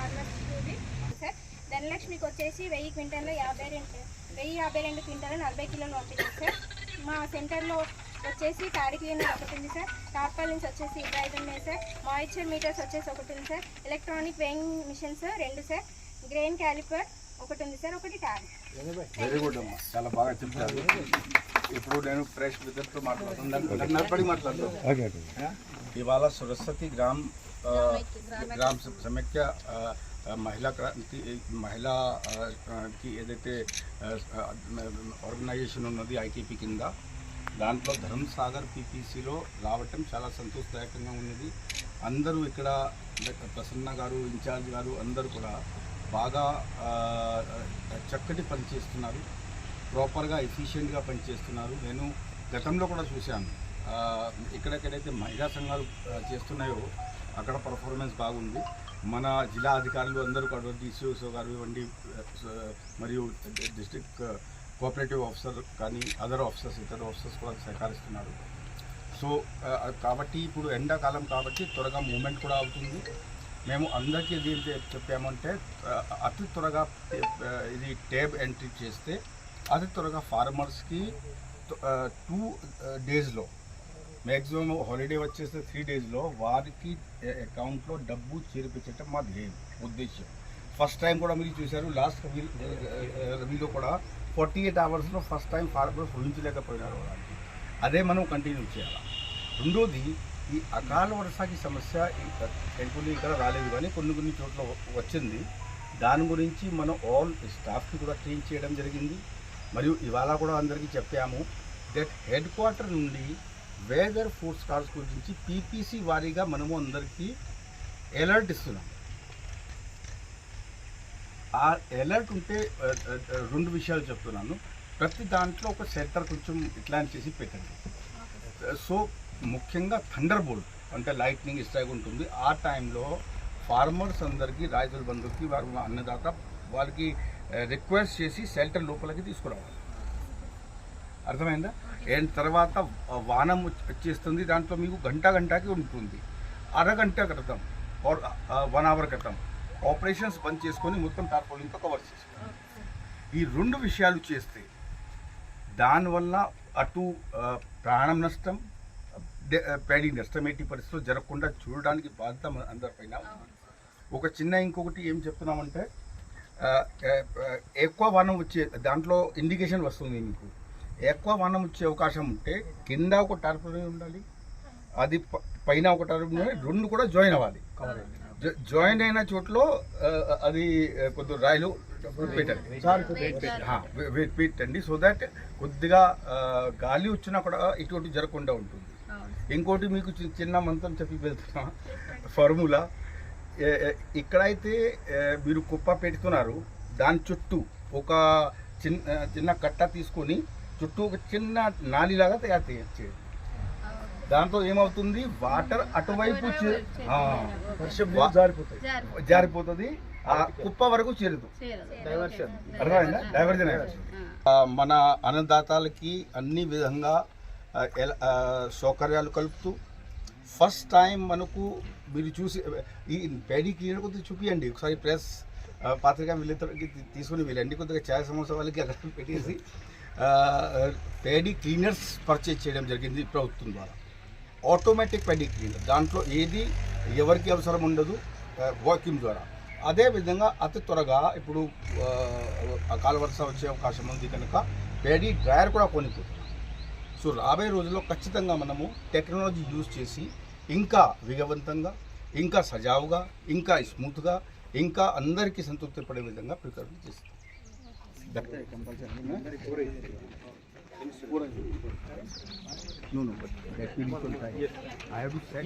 Farmers sir. ధనలక్ష్మికి వచ్చేసి 1000 క్వింటాల్లో 1052 quintal 40 కిలోలు పంపించారు సార్. మా సెంటర్లో వచ్చేసి ప్యాడీ క్లీనర్ ఒకటి ఉంది సార్. టార్పాల్ నుంచి వచ్చేసి 25 ఉన్నాయి సార్. మాయిశ్చర్ మీటర్స్ వచ్చేసి ఒకటి ఉంది sir. Electronic weighing machines 2 sir. Grain calliper ఒకటి ఉంది సార్. ఒకటి ట్యాగ్. వెరీ గుడ్ అమ్మా, చాలా బాగా చెప్తారు. ఇప్పుడు నేను ఫ్రెష్ విద్యుత్తో మాట్లాడుతాను. ఇవాళ సరస్వతి గ్రామ సమైక్య మహిళా కి ఏదైతే ఆర్గనైజేషన్ ఉన్నది ఐటీపీ కింద, దాంట్లో ధర్మసాగర్ పీపీసీలో రావటం చాలా సంతోషదాయకంగా ఉన్నది. అందరూ ఇక్కడ ప్రసన్న గారు, ఇన్ఛార్జ్ గారు అందరూ కూడా బాగా చక్కటి పని చేస్తున్నారు, ప్రాపర్గా ఎఫిషియెంట్గా పనిచేస్తున్నారు. నేను గతంలో కూడా చూశాను, ఎక్కడెక్కడైతే మహిళా సంఘాలు చేస్తున్నాయో అక్కడ పర్ఫార్మెన్స్ బాగుంది. మన జిల్లా అధికారులు అందరూ కూడా డిసిఓ గారు ఇవ్వండి, మరియు డిస్ట్రిక్ట్ కోఆపరేటివ్ ఆఫీసర్ కానీ ఇతర ఆఫీసర్స్ కూడా సహకరిస్తున్నారు. సో కాబట్టి ఇప్పుడు ఎండాకాలం కాబట్టి త్వరగా మూమెంట్ కూడా అవుతుంది. మేము అందరికీ ఇది చెప్పామంటే అతి త్వరగా ఇది ట్యాబ్ ఎంట్రీ చేస్తే అతి త్వరగా ఫార్మర్స్కి 2 డేస్లో, మ్యాక్సిమం హాలిడే వచ్చేస్తే 3 డేస్లో వారికి అకౌంట్లో డబ్బు చేర్పించటం మా ఉద్దేశం. ఫస్ట్ టైం కూడా మీరు చూశారు, లాస్ట్ రవిలో కూడా 48 అవర్స్లో ఫస్ట్ టైం ఫార్మర్స్ ఊహించలేకపోయినారు. అదే మనం కంటిన్యూ చేయాలి. రెండోది, ఈ అకాల వర్షాకి సమస్య టెంపుల్ ఇక్కడ రాలేదు కానీ కొన్ని చోట్ల వచ్చింది. దాని గురించి మనం ఆల్ స్టాఫ్కి కూడా ట్రైన్ చేయడం జరిగింది. మరియు ఇవాళ కూడా అందరికీ చెప్పాము దట్ హెడ్ క్వార్టర్ నుండి వేదర్ ఫోర్స్ కార్స్ గురించి పీపీసీ వారీగా మనము అందరికీ అలర్ట్ ఇస్తున్నాం. ఆ అలర్ట్ ఉంటే 2 విషయాలు చెప్తున్నాను. ప్రతి దాంట్లో ఒక సెంటర్ కొంచెం ఇట్లా చేసి పెట్టండి. సో ముఖ్యంగా థండర్ బోల్ట్ అంటే లైట్నింగ్ స్ట్రైక్ ఉంటుంది. ఆ టైంలో ఫార్మర్స్ అందరికీ, రైతుల బంధువులకి, వారి అన్నదాత వాళ్ళకి రిక్వెస్ట్ చేసి షెల్టర్ లోపలికి తీసుకురావాలి. అర్థమైందా? అండ్ తర్వాత వానం వచ్చేస్తుంది, దాంట్లో మీకు గంటకి ఉంటుంది. అరగంట క్రితం ఆర్ 1 అవర్ క్రితం ఆపరేషన్స్ బంద్ చేసుకొని మొత్తం టార్పాలిన్తో కవర్ చేసుకోవాలి. ఈ 2 విషయాలు చేస్తే దానివల్ల అటు ప్రాణం నష్టం, ప్యాడీ నష్టం 80% జరగకుండా చూడడానికి బాధ్యత అందరిపైన. ఒక ఇంకొకటి ఏం చెప్తున్నామంటే, ఎక్కువ వానం వచ్చే దాంట్లో ఇండికేషన్ వస్తుంది మీకు. ఎక్కువ వానం వచ్చే అవకాశం ఉంటే కింద ఒక టార్పాలిన్ ఉండాలి, అది పైన ఒక టార్పాలిన్, 2 కూడా జాయిన్ అవ్వాలి. జాయిన్ అయిన చోట్ల అది కొద్దిగా రాయిలు పెట్టండి. సో దాట్ కొద్దిగా గాలి వచ్చినా కూడా ఇటువంటి జరగకుండా ఉంటుంది. ఇంకోటి మీకు చిన్న మంత్రం చెప్పి వెళ్తున్నా, ఫార్ములా. ఇక్కడైతే మీరు కుప్ప పెడుతున్నారు, దాని చుట్టూ ఒక చిన్న కట్ట తీసుకొని చుట్టూ ఒక చిన్న నాలిలాగా తయారు చేయొచ్చు. దాంతో ఏమవుతుంది, వాటర్ అటువైపు జారిపోతుంది, ఆ కుప్ప వరకు చేరదు. అర్థమైందా? డైవర్జన్. మన అన్నదాతలకి అన్ని విధంగా సౌకర్యాలు కలుపుతూ ఫస్ట్ టైం మనకు మీరు చూసి ఈ ప్యాడీ క్లీనర్ కొద్దిగా చూపించండి ఒకసారి. ప్రెస్ పత్రికా వీళ్ళకి తీసుకుని వెళ్ళండి, కొద్దిగా ఛాయ సమోసా వాళ్ళకి అక్కడ పెట్టేసి ప్యాడీ క్లీనర్స్ పర్చేజ్ చేయడం జరిగింది ప్రభుత్వం ద్వారా. ఆటోమేటిక్ ప్యాడీ క్లీనర్, దాంట్లో ఏది ఎవరికి అవసరం ఉండదు, వాక్యూమ్ ద్వారా. అదేవిధంగా అతి త్వరగా ఇప్పుడు అకాల వర్ష వచ్చే అవకాశం ఉంది కనుక ప్యాడీ డ్రైయర్ కూడా కొనిపోతుంది. సో రాబోయే రోజుల్లో ఖచ్చితంగా మనము టెక్నాలజీ యూజ్ చేసి ఇంకా వేగవంతంగా, ఇంకా సజావుగా, ఇంకా స్మూత్గా, ఇంకా అందరికీ సంతృప్తి పడే విధంగా ప్రిపేర్ చేస్తాం. No, but that will equal time. Yes. I have to set